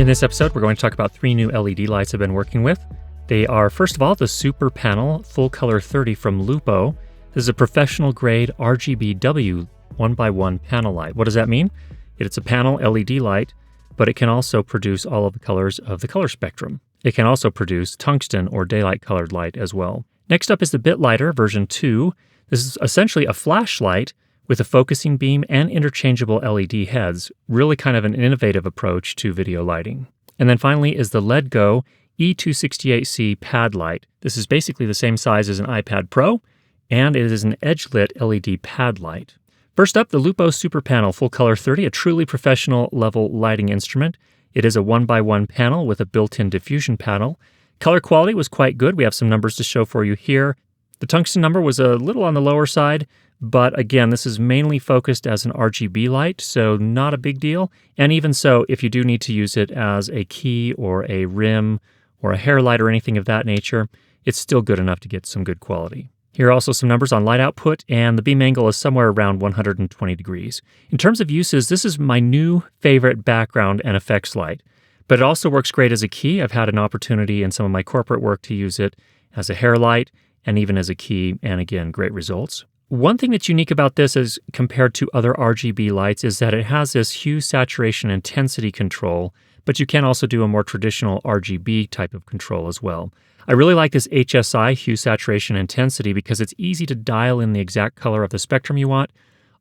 In this episode, we're going to talk about 3 new LED lights I've been working with. They are, first of all, the Superpanel Full Color 30 from Lupo. This is a professional-grade RGBW 1x1 panel light. What does that mean? It's a panel LED light, but it can also produce all of the colors of the color spectrum. It can also produce tungsten or daylight-colored light as well. Next up is the BitLighter version 2. This is essentially a flashlight with a focusing beam and interchangeable LED heads, really kind of an innovative approach to video lighting. And then finally is the LEDGO E268C pad light. This is basically the same size as an iPad Pro, and it is an edge-lit LED pad light. First up, the Lupo Superpanel Full Color 30, a truly professional level lighting instrument. It is a 1x1 panel with a built-in diffusion panel. Color quality was quite good. We have some numbers to show for you here. The tungsten number was a little on the lower side, but again, this is mainly focused as an RGB light, so not a big deal. And even so, if you do need to use it as a key or a rim or a hair light or anything of that nature, it's still good enough to get some good quality. Here are also some numbers on light output, and the beam angle is somewhere around 120 degrees. In terms of uses, this is my new favorite background and effects light, but it also works great as a key. I've had an opportunity in some of my corporate work to use it as a hair light and even as a key, and again, great results. One thing that's unique about this as compared to other RGB lights is that it has this hue, saturation, intensity control, but you can also do a more traditional RGB type of control as well. I really like this HSI, hue, saturation, intensity, because it's easy to dial in the exact color of the spectrum you want,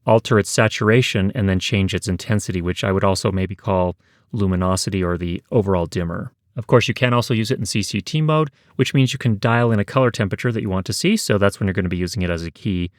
alter its saturation, and then change its intensity, which I would also maybe call luminosity or the overall dimmer. Of course, you can also use it in CCT mode, which means you can dial in a color temperature that you want to see, so that's when you're going to be using it as a key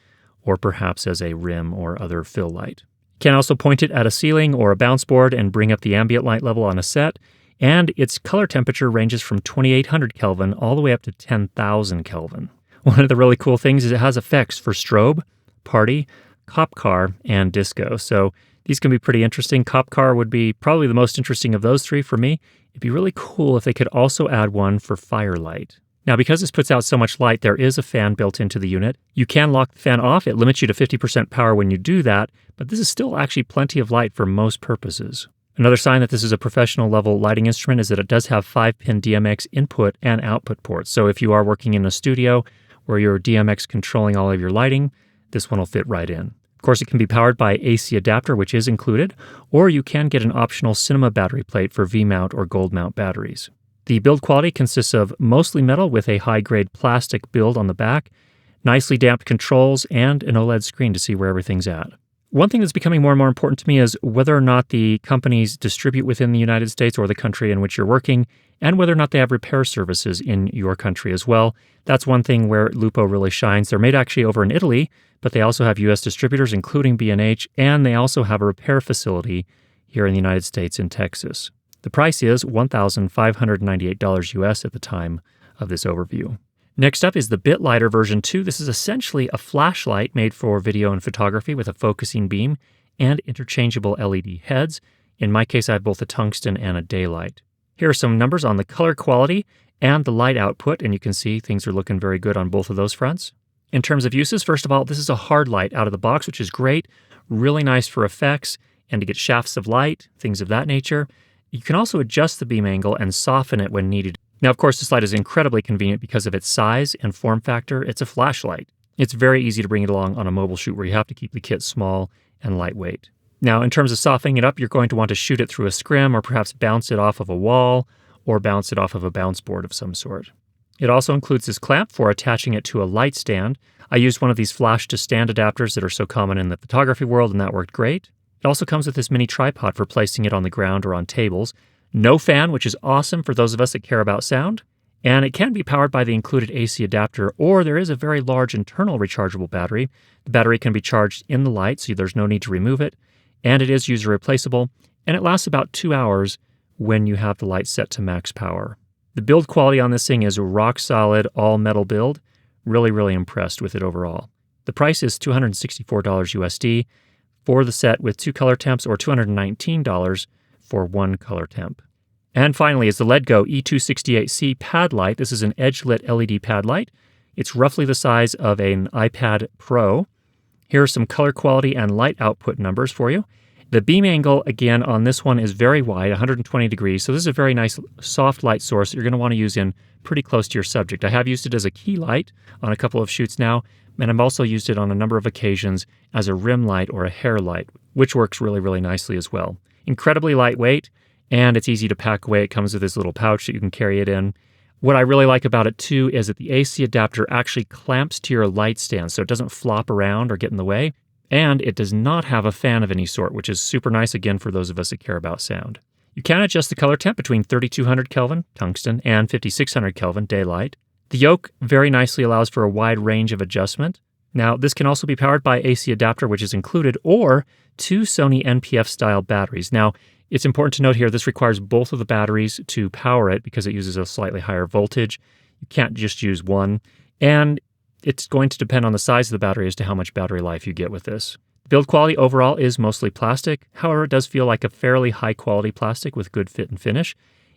or perhaps as a rim or other fill light. You can also point it at a ceiling or a bounce board and bring up the ambient light level on a set, and its color temperature ranges from 2800 Kelvin all the way up to 10,000 Kelvin. One of the really cool things is it has effects for strobe, party, cop car, and disco, so these can be pretty interesting. Cop car would be probably the most interesting of those 3 for me. It'd be really cool if they could also add one for firelight. Now, because this puts out so much light, there is a fan built into the unit. You can lock the fan off. It limits you to 50% power when you do that, but this is still actually plenty of light for most purposes. Another sign that this is a professional level lighting instrument is that it does have 5-pin DMX input and output ports. So if you are working in a studio where you're DMX controlling all of your lighting, this one will fit right in. Of course, it can be powered by AC adapter, which is included, or you can get an optional cinema battery plate for V-mount or gold mount batteries. The build quality consists of mostly metal with a high-grade plastic build on the back, nicely damped controls, and an OLED screen to see where everything's at. One thing that's becoming more and more important to me is whether or not the companies distribute within the United States or the country in which you're working, and whether or not they have repair services in your country as well. That's one thing where Lupo really shines. They're made actually over in Italy, but they also have U.S. distributors, including B&H, and they also have a repair facility here in the United States in Texas. The price is $1,598 US at the time of this overview. Next up is the BitLighter version 2. This is essentially a flashlight made for video and photography with a focusing beam and interchangeable LED heads. In my case, I have both a tungsten and a daylight. Here are some numbers on the color quality and the light output, and you can see things are looking very good on both of those fronts. In terms of uses, first of all, this is a hard light out of the box, which is great, really nice for effects and to get shafts of light, things of that nature. You can also adjust the beam angle and soften it when needed. Now, of course, this light is incredibly convenient because of its size and form factor. It's a flashlight. It's very easy to bring it along on a mobile shoot where you have to keep the kit small and lightweight. Now, in terms of softening it up, you're going to want to shoot it through a scrim or perhaps bounce it off of a wall or bounce it off of a bounce board of some sort. It also includes this clamp for attaching it to a light stand. I used one of these flash to stand adapters that are so common in the photography world, and that worked great. It also comes with this mini tripod for placing it on the ground or on tables. No fan, which is awesome for those of us that care about sound. And it can be powered by the included AC adapter, or there is a very large internal rechargeable battery. The battery can be charged in the light, so there's no need to remove it. And it is user replaceable, and it lasts about 2 hours when you have the light set to max power. The build quality on this thing is a rock solid, all metal build. Really, really impressed with it overall. The price is $264 USD. For the set with 2 color temps, or $219 for 1 color temp. And finally is the LEDGO E268C pad light. This is an edge-lit LED pad light. It's roughly the size of an iPad Pro. Here are some color quality and light output numbers for you. The beam angle, again, on this one is very wide, 120 degrees, so this is a very nice soft light source that you're going to want to use in pretty close to your subject. I have used it as a key light on a couple of shoots now, and I've also used it on a number of occasions as a rim light or a hair light, which works really, really nicely as well. Incredibly lightweight, and it's easy to pack away. It comes with this little pouch that you can carry it in. What I really like about it too is that the AC adapter actually clamps to your light stand, so it doesn't flop around or get in the way. And it does not have a fan of any sort, which is super nice, again, for those of us that care about sound. You can adjust the color temp between 3200 Kelvin, tungsten, and 5600 Kelvin, daylight. The yoke very nicely allows for a wide range of adjustment. Now, this can also be powered by AC adapter, which is included, or 2 Sony NPF-style batteries. Now, it's important to note here, this requires both of the batteries to power it because it uses a slightly higher voltage. You can't just use one. And it's going to depend on the size of the battery as to how much battery life you get with this. Build quality overall is mostly plastic. However, it does feel like a fairly high quality plastic with good fit and finish.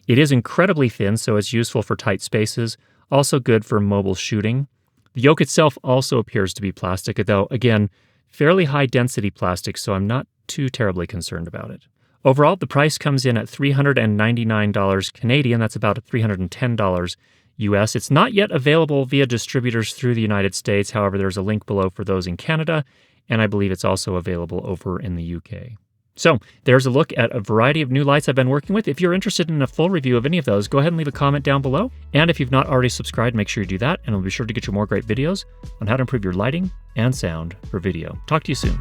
It is incredibly thin, so it's useful for tight spaces. Also good for mobile shooting. The yoke itself also appears to be plastic, though again, fairly high density plastic, so I'm not too terribly concerned about it. Overall, the price comes in at $399 Canadian. That's about $310 US. It's not yet available via distributors through the United States. However, there's a link below for those in Canada, and I believe it's also available over in the UK. So there's a look at a variety of new lights I've been working with. If you're interested in a full review of any of those, go ahead and leave a comment down below. And if you've not already subscribed, make sure you do that, and I'll be sure to get you more great videos on how to improve your lighting and sound for video. Talk to you soon.